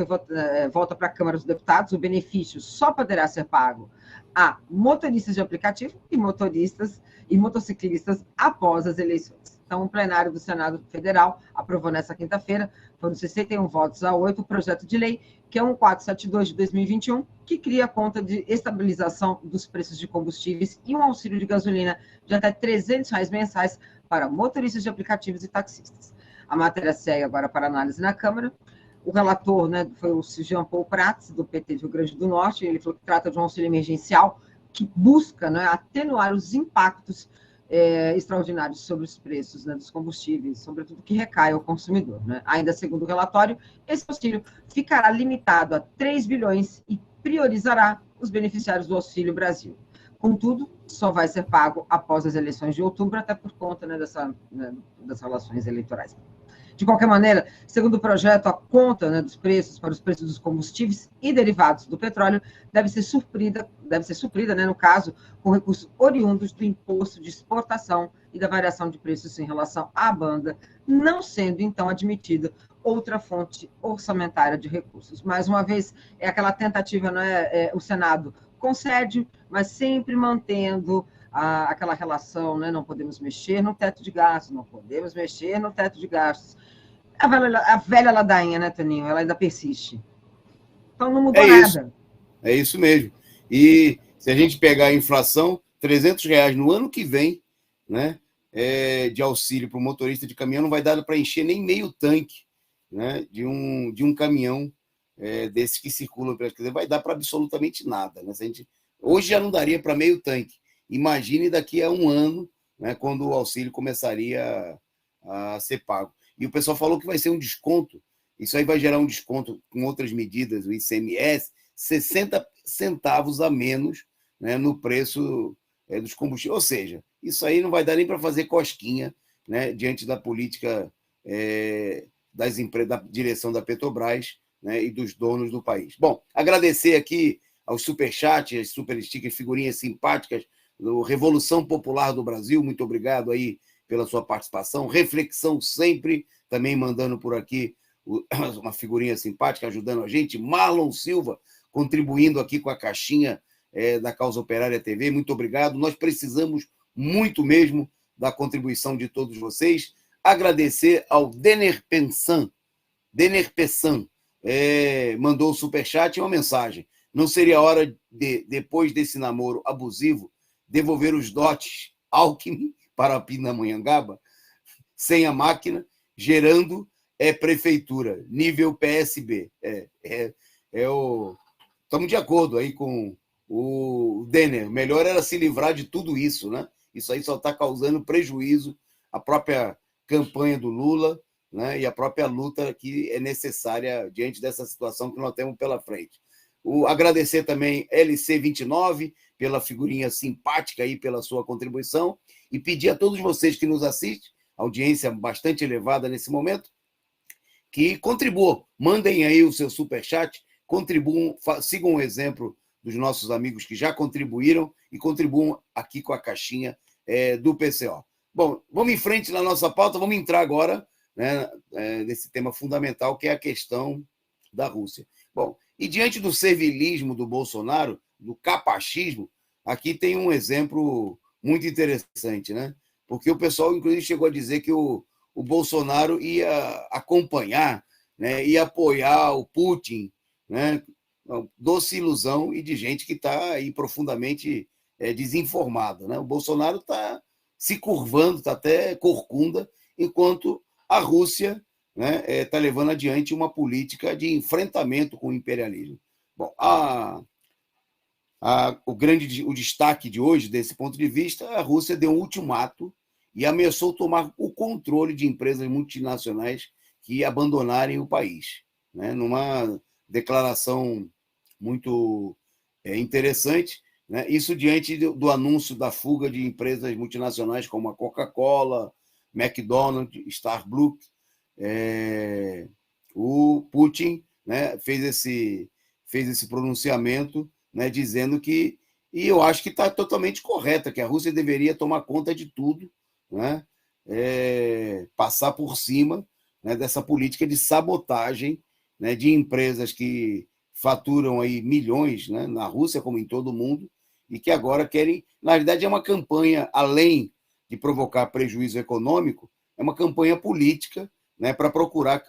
volta para a Câmara dos Deputados, o benefício só poderá ser pago a motoristas de aplicativo e motoristas e motociclistas após as eleições. Então, o plenário do Senado Federal aprovou nessa quinta-feira, foram 61 votos a 8, o projeto de lei, que é 1472 de 2021, que cria a conta de estabilização dos preços de combustíveis e um auxílio de gasolina de até R$ 300 mensais para motoristas de aplicativos e taxistas. A matéria segue agora para análise na Câmara. O relator, né, foi o Jean Paul Prats, do PT do Rio Grande do Norte. Ele falou que trata de um auxílio emergencial que busca, né, atenuar os impactos extraordinários sobre os preços, né, dos combustíveis, sobretudo que recai ao consumidor, né? Ainda segundo o relatório, esse auxílio ficará limitado a 3 bilhões e priorizará os beneficiários do Auxílio Brasil. Contudo, só vai ser pago após as eleições de outubro, até por conta, né, das relações eleitorais. De qualquer maneira, segundo o projeto, a conta, né, dos preços para os preços dos combustíveis e derivados do petróleo deve ser suprida, né, no caso, com recursos oriundos do imposto de exportação e da variação de preços em relação à banda, não sendo, então, admitida outra fonte orçamentária de recursos. Mais uma vez, é aquela tentativa, né, o Senado concede, mas sempre mantendo aquela relação, né? Não podemos mexer no teto de gastos, não podemos mexer no teto de gastos. A velha ladainha, né, Toninho? Ela ainda persiste. Então não mudou nada. É isso mesmo. E se a gente pegar a inflação, R$300 no ano que vem, né, de auxílio para o motorista de caminhão, não vai dar para encher nem meio tanque, né, de um caminhão desses que circulam. Quer dizer, vai dar para absolutamente nada. Né? Hoje já não daria para meio tanque. Imagine daqui a um ano, né, quando o auxílio começaria a ser pago. E o pessoal falou que vai ser um desconto. Isso aí vai gerar um desconto com outras medidas, o ICMS, 60 centavos a menos, né, no preço dos combustíveis. Ou seja, isso aí não vai dar nem para fazer cosquinha, né, diante da política das empresas, da direção da Petrobras, né, e dos donos do país. Bom, agradecer aqui aos superchats, as super stickers, figurinhas simpáticas do Revolução Popular do Brasil. Muito obrigado aí pela sua participação. Reflexão sempre, também mandando por aqui uma figurinha simpática, ajudando a gente. Marlon Silva, contribuindo aqui com a caixinha da Causa Operária TV. Muito obrigado. Nós precisamos muito mesmo da contribuição de todos vocês. Agradecer ao Denner Pessan, mandou o superchat e uma mensagem. Não seria hora de, depois desse namoro abusivo, devolver os dotes Alckmin para a Pindamonhangaba, sem a máquina, gerando prefeitura, nível PSB. Estamos de acordo aí com o Denner. Melhor era se livrar de tudo isso, né? Isso aí só está causando prejuízo à própria campanha do Lula, né? E à própria luta que é necessária diante dessa situação que nós temos pela frente. Agradecer também LC29 pela figurinha simpática aí, pela sua contribuição, e pedir a todos vocês que nos assistem, audiência bastante elevada nesse momento, que contribuam, mandem aí o seu superchat, contribuam, sigam o exemplo dos nossos amigos que já contribuíram e contribuam aqui com a caixinha do PCO. Bom, vamos em frente na nossa pauta, vamos entrar agora, né, nesse tema fundamental, que é a questão da Rússia. Bom, e diante do servilismo do Bolsonaro, do capachismo, aqui tem um exemplo muito interessante, né? Porque o pessoal, inclusive, chegou a dizer que o Bolsonaro ia acompanhar, né, ia apoiar o Putin, né? Doce ilusão e de gente que está aí profundamente desinformada, né? O Bolsonaro está se curvando, está até corcunda, enquanto a Rússia, né, está levando adiante uma política de enfrentamento com o imperialismo. Bom, o destaque de hoje, desse ponto de vista, a Rússia deu um ultimato e ameaçou tomar o controle de empresas multinacionais que abandonarem o país, né, numa declaração muito interessante, né, isso diante do anúncio da fuga de empresas multinacionais como a Coca-Cola, McDonald's, Starbucks. O Putin, né, fez esse pronunciamento, né, dizendo que, e eu acho que está totalmente correta, que a Rússia deveria tomar conta de tudo, né, passar por cima, né, dessa política de sabotagem, né, de empresas que faturam aí milhões, né, na Rússia, como em todo o mundo, e que agora querem, na verdade, é uma campanha, além de provocar prejuízo econômico, é uma campanha política, né, para procurar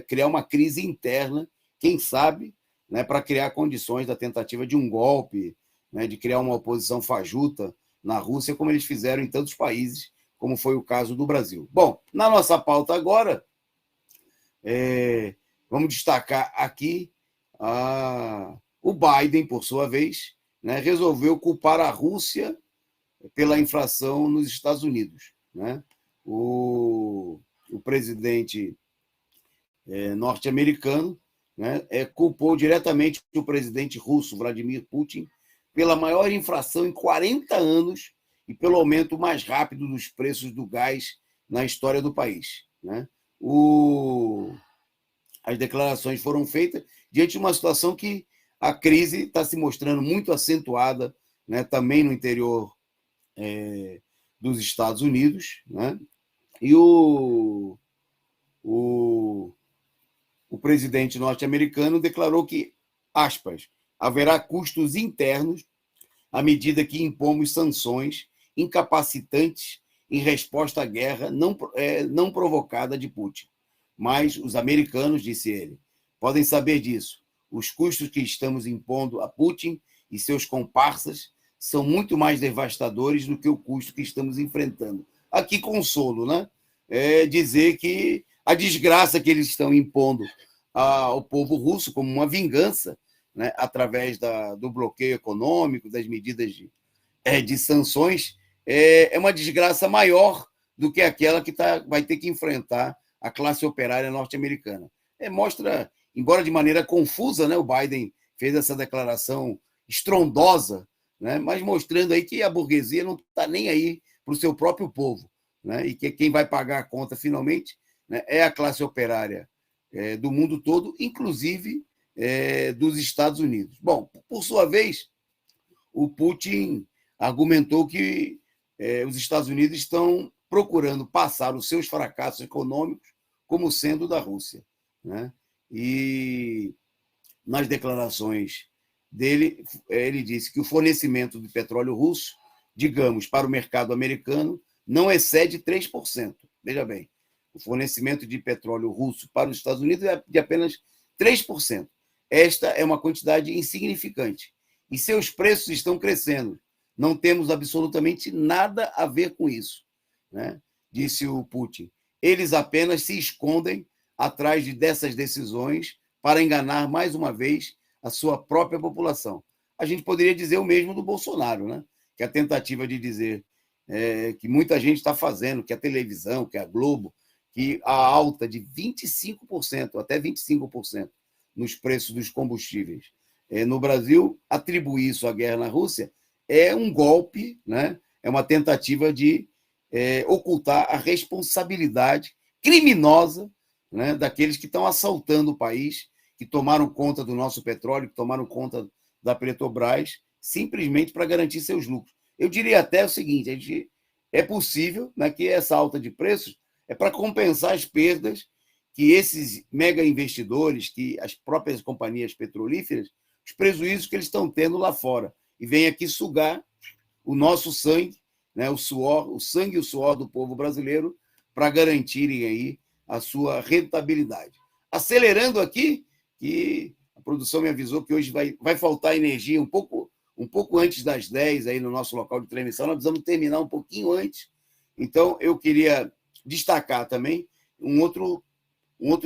criar uma crise interna, quem sabe, né, para criar condições da tentativa de um golpe, né, de criar uma oposição fajuta na Rússia, como eles fizeram em tantos países, como foi o caso do Brasil. Bom, na nossa pauta agora, vamos destacar aqui o Biden, por sua vez, né, resolveu culpar a Rússia pela inflação nos Estados Unidos, né? O presidente norte-americano, né, culpou diretamente o presidente russo, Vladimir Putin, pela maior inflação em 40 anos e pelo aumento mais rápido dos preços do gás na história do país, né? As declarações foram feitas diante de uma situação que a crise está se mostrando muito acentuada, né, também no interior dos Estados Unidos, né? E o presidente norte-americano declarou que, aspas, haverá custos internos à medida que impomos sanções incapacitantes em resposta à guerra não provocada de Putin. Mas os americanos, disse ele, podem saber disso. Os custos que estamos impondo a Putin e seus comparsas são muito mais devastadores do que o custo que estamos enfrentando. Aqui consolo, né? Dizer que a desgraça que eles estão impondo ao povo russo como uma vingança, né, através do bloqueio econômico, das medidas de sanções, é uma desgraça maior do que aquela que vai ter que enfrentar a classe operária norte-americana. Mostra, embora de maneira confusa, né, o Biden fez essa declaração estrondosa, né, mas mostrando aí que a burguesia não está nem aí para o seu próprio povo, né, e que quem vai pagar a conta finalmente, né, é a classe operária do mundo todo, inclusive dos Estados Unidos. Bom, por sua vez, o Putin argumentou que os Estados Unidos estão procurando passar os seus fracassos econômicos como sendo da Rússia, né? E nas declarações dele, ele disse que o fornecimento de petróleo russo, digamos, para o mercado americano, não excede 3%. Veja bem, o fornecimento de petróleo russo para os Estados Unidos é de apenas 3%. Esta é uma quantidade insignificante. E seus preços estão crescendo. Não temos absolutamente nada a ver com isso, né? Disse o Putin. Eles apenas se escondem atrás dessas decisões para enganar mais uma vez a sua própria população. A gente poderia dizer o mesmo do Bolsonaro, né? Que a tentativa de dizer que muita gente está fazendo, que a televisão, que a Globo, que a alta de 25%, até 25% nos preços dos combustíveis no Brasil, atribuir isso à guerra na Rússia é um golpe, né? É uma tentativa de ocultar a responsabilidade criminosa, né, daqueles que estão assaltando o país, que tomaram conta do nosso petróleo, que tomaram conta da Petrobras, simplesmente para garantir seus lucros. Eu diria até o seguinte, é possível, né, que essa alta de preços é para compensar as perdas que esses mega investidores, que as próprias companhias petrolíferas, os prejuízos que eles estão tendo lá fora, e vêm aqui sugar o nosso sangue, né, o sangue e o suor do povo brasileiro, para garantirem aí a sua rentabilidade. Acelerando aqui, que a produção me avisou que hoje vai faltar energia um pouco antes das 10 aí no nosso local de transmissão, nós precisamos terminar um pouquinho antes. Então, eu queria destacar também um outro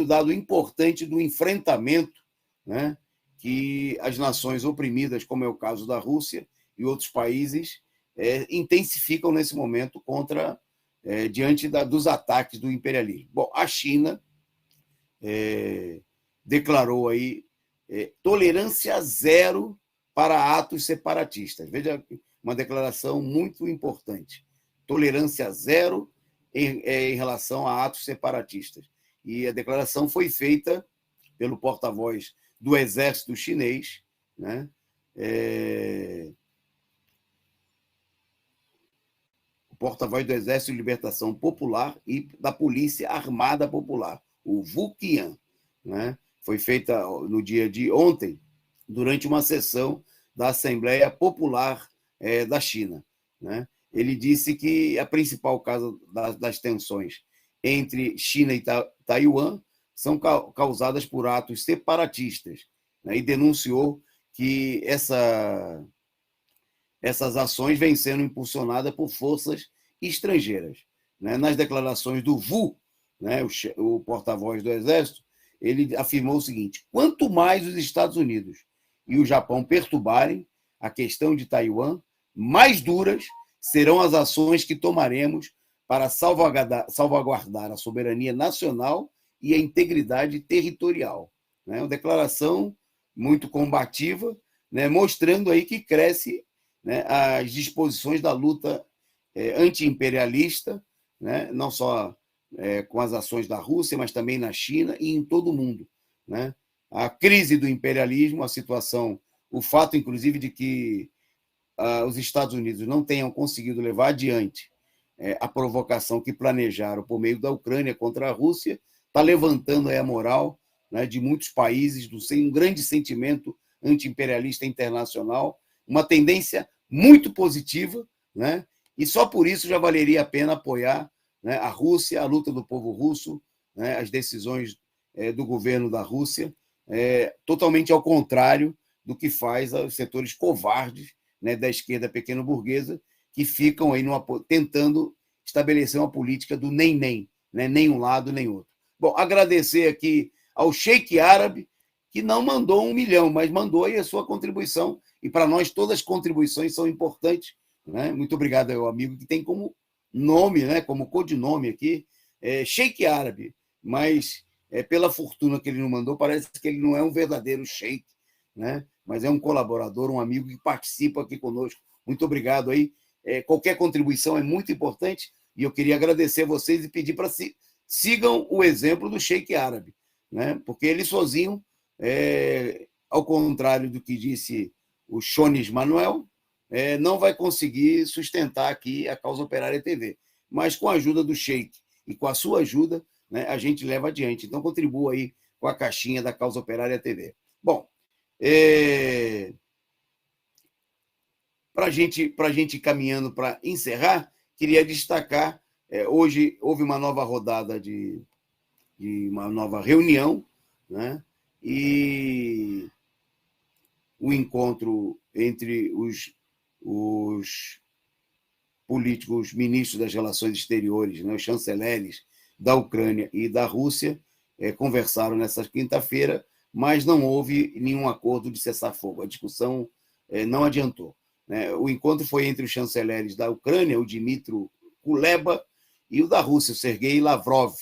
dado importante do enfrentamento, né, que as nações oprimidas, como é o caso da Rússia e outros países, intensificam nesse momento diante dos ataques do imperialismo. Bom, a China declarou aí tolerância zero para atos separatistas. Veja, uma declaração muito importante. Tolerância zero em relação a atos separatistas. E a declaração foi feita pelo porta-voz do exército chinês, né? Porta-voz do Exército de Libertação Popular e da Polícia Armada Popular, o Wu Qian, né? Foi feita no dia de ontem, durante uma sessão da Assembleia Popular da China, né? Ele disse que a principal causa das tensões entre China e Taiwan são causadas por atos separatistas, né? E denunciou que essas ações vêm sendo impulsionadas por forças estrangeiras, né? Nas declarações do Wu, né, o porta-voz do Exército, ele afirmou o seguinte: quanto mais os Estados Unidos e o Japão perturbarem a questão de Taiwan, mais duras serão as ações que tomaremos para salvaguardar a soberania nacional e a integridade territorial. Né? Uma declaração muito combativa, né, mostrando aí que cresce, né, as disposições da luta anti-imperialista, né, não só com as ações da Rússia, mas também na China e em todo o mundo. Né? A crise do imperialismo, a situação, o fato, inclusive, de que os Estados Unidos não tenham conseguido levar adiante a provocação que planejaram por meio da Ucrânia contra a Rússia, está levantando aí a moral, né, de muitos países, um grande sentimento anti-imperialista internacional, uma tendência muito positiva, né? E só por isso já valeria a pena apoiar, né, a Rússia, a luta do povo russo, né, as decisões do governo da Rússia, totalmente ao contrário do que faz os setores covardes, né, da esquerda pequeno-burguesa, que ficam aí tentando estabelecer uma política do nem-nem, né, nem um lado nem outro. Bom, agradecer aqui ao Sheik Árabe, que não mandou 1 milhão, mas mandou aí a sua contribuição, e para nós todas as contribuições são importantes. Né? Muito obrigado ao amigo que tem como nome, né, como codinome aqui, Sheik Árabe, mas pela fortuna que ele nos mandou, parece que ele não é um verdadeiro sheik, né? Mas é um colaborador, um amigo que participa aqui conosco. Muito obrigado aí. Qualquer contribuição é muito importante e eu queria agradecer a vocês e pedir para sigam o exemplo do Sheik Árabe, né? Porque ele sozinho, ao contrário do que disse o Chones Manuel, não vai conseguir sustentar aqui a Causa Operária TV. Mas com a ajuda do Sheik e com a sua ajuda, né, a gente leva adiante. Então, contribua aí com a caixinha da Causa Operária TV. Bom, Para a gente ir caminhando para encerrar, queria destacar, hoje houve uma nova rodada de uma nova reunião, né? E o encontro entre os políticos, ministros das Relações Exteriores, né, os chanceleres da Ucrânia e da Rússia, conversaram nessa quinta-feira, mas não houve nenhum acordo de cessar-fogo. A discussão não adiantou. Né? O encontro foi entre os chanceleres da Ucrânia, o Dmytro Kuleba, e o da Rússia, o Sergei Lavrov.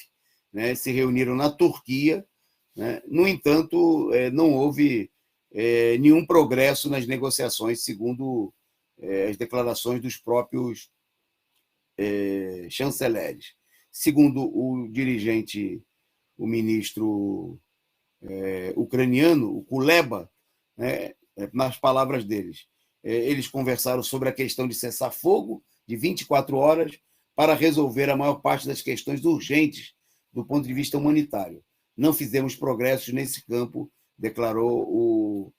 Né? Se reuniram na Turquia. Né? No entanto, não houve nenhum progresso nas negociações, segundo as declarações dos próprios chanceleres. Segundo o dirigente, o ministro ucraniano, o Kuleba, né, nas palavras deles, eles conversaram sobre a questão de cessar-fogo de 24 horas para resolver a maior parte das questões urgentes do ponto de vista humanitário. Não fizemos progressos nesse campo, declarou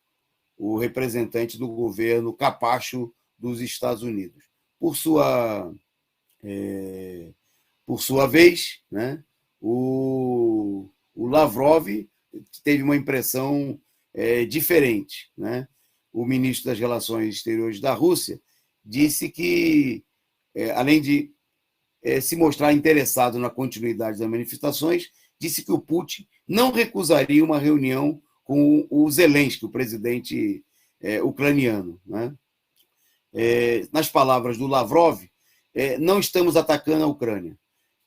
o representante do governo capacho dos Estados Unidos. Por sua vez, né, o Lavrov teve uma impressão diferente. Né? O ministro das Relações Exteriores da Rússia disse que, além de se mostrar interessado na continuidade das manifestações, disse que o Putin não recusaria uma reunião com o Zelensky, o presidente ucraniano. Né? Nas palavras do Lavrov, não estamos atacando a Ucrânia.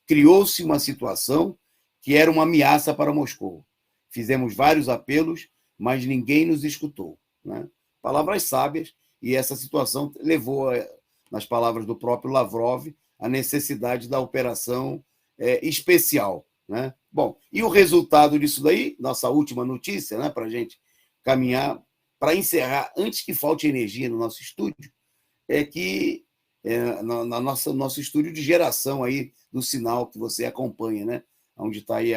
Criou-se uma situação que era uma ameaça para Moscou. Fizemos vários apelos, mas ninguém nos escutou. Né? Palavras sábias, e essa situação levou, nas palavras do próprio Lavrov, a necessidade da operação especial. Né? Bom, e o resultado disso daí, nossa última notícia, né, para a gente caminhar, para encerrar, antes que falte energia no nosso estúdio, é que no nosso estúdio de geração aí do sinal que você acompanha, né, onde está aí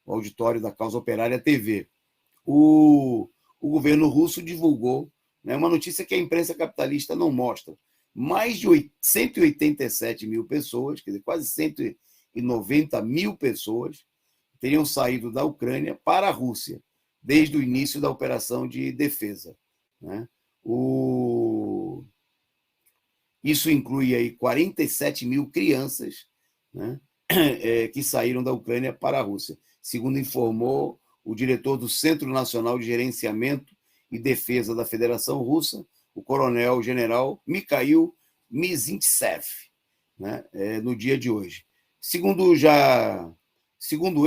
o auditório da Causa Operária TV, o governo russo divulgou, né, uma notícia que a imprensa capitalista não mostra. Mais de 187 mil pessoas, quer dizer, quase 190 mil pessoas, teriam saído da Ucrânia para a Rússia, desde o início da operação de defesa. Né? Isso inclui aí 47 mil crianças, né, que saíram da Ucrânia para a Rússia, segundo informou o diretor do Centro Nacional de Gerenciamento e Defesa da Federação Russa, o coronel-general Mikhail Mizintsev, né, no dia de hoje. Segundo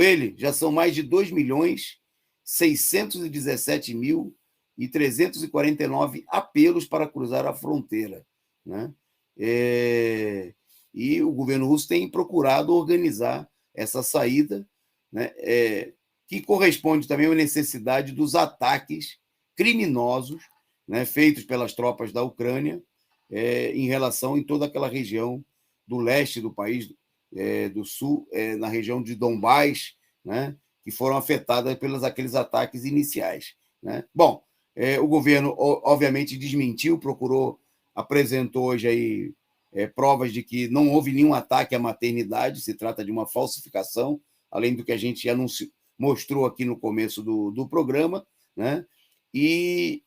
ele, já são mais de 2.617.349 apelos para cruzar a fronteira. Né? E o governo russo tem procurado organizar essa saída, né, que corresponde também à necessidade dos ataques criminosos, né, feitos pelas tropas da Ucrânia em relação em toda aquela região do leste do país, do sul, na região de Donbás, né, que foram afetadas pelos aqueles ataques iniciais. Né? Bom, o governo, obviamente, desmentiu, apresentou hoje aí, provas de que não houve nenhum ataque à maternidade, se trata de uma falsificação, além do que a gente mostrou aqui no começo do programa. Né? E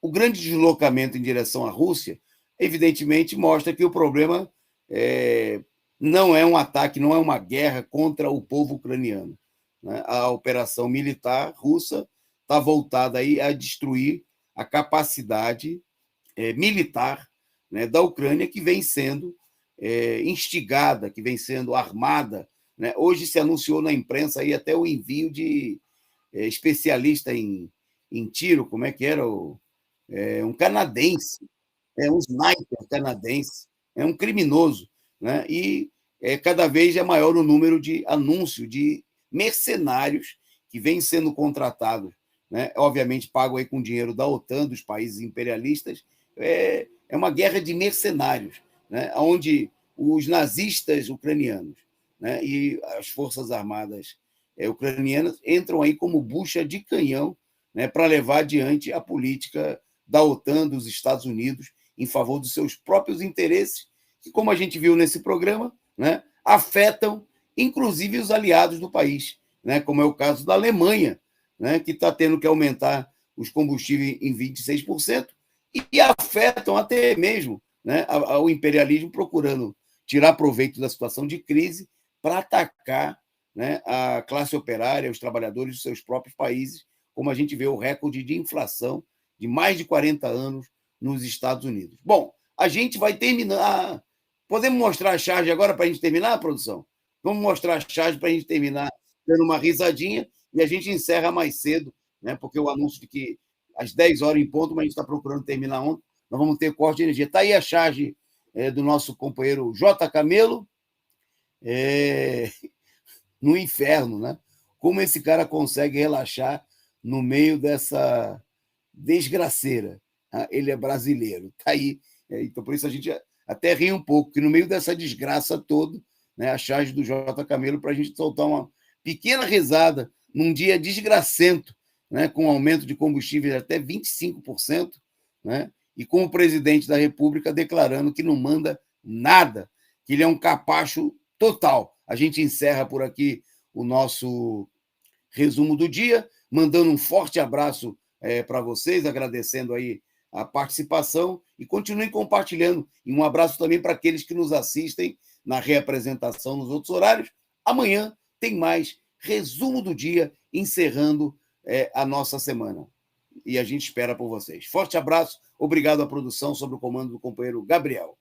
o grande deslocamento em direção à Rússia, evidentemente, mostra que o problema não é um ataque, não é uma guerra contra o povo ucraniano. Né? A operação militar russa está voltada aí a destruir a capacidade militar, né, da Ucrânia, que vem sendo instigada, que vem sendo armada. Né? Hoje se anunciou na imprensa aí até o envio de especialista em tiro, como é que era? Um canadense, um sniper canadense, um criminoso. Né? E cada vez é maior o número de anúncios de mercenários que vêm sendo contratados, né? Obviamente pago aí com dinheiro da OTAN, dos países imperialistas. É uma guerra de mercenários, né? Onde os nazistas ucranianos, né, e as forças armadas ucranianas entram aí como bucha de canhão, né, para levar adiante a política da OTAN, dos Estados Unidos, em favor dos seus próprios interesses, que, como a gente viu nesse programa, né, afetam, inclusive, os aliados do país, né, como é o caso da Alemanha, né, que está tendo que aumentar os combustíveis em 26%, e afetam até mesmo, né, ao imperialismo procurando tirar proveito da situação de crise para atacar, né, a classe operária, os trabalhadores dos seus próprios países, como a gente vê o recorde de inflação de mais de 40 anos nos Estados Unidos. Bom, a gente vai terminar. Podemos mostrar a charge agora para a gente terminar, produção? Vamos mostrar a charge para a gente terminar dando uma risadinha e a gente encerra mais cedo, né? Porque o anúncio de que às 10 horas em ponto, mas a gente está procurando terminar ontem, nós vamos ter corte de energia. Está aí a charge do nosso companheiro J. Camelo, no inferno, né? Como esse cara consegue relaxar no meio dessa desgraceira? Ele é brasileiro, está aí. Então, por isso a gente até ri um pouco, que no meio dessa desgraça toda, né, a charge do J. Camelo, para a gente soltar uma pequena risada num dia desgracento, né, com aumento de combustíveis até 25%, né, e com o presidente da República declarando que não manda nada, que ele é um capacho total. A gente encerra por aqui o nosso resumo do dia, mandando um forte abraço para vocês, agradecendo aí a participação e continuem compartilhando. E um abraço também para aqueles que nos assistem na reapresentação nos outros horários. Amanhã tem mais resumo do dia, encerrando a nossa semana. E a gente espera por vocês. Forte abraço, obrigado à produção sob o comando do companheiro Gabriel.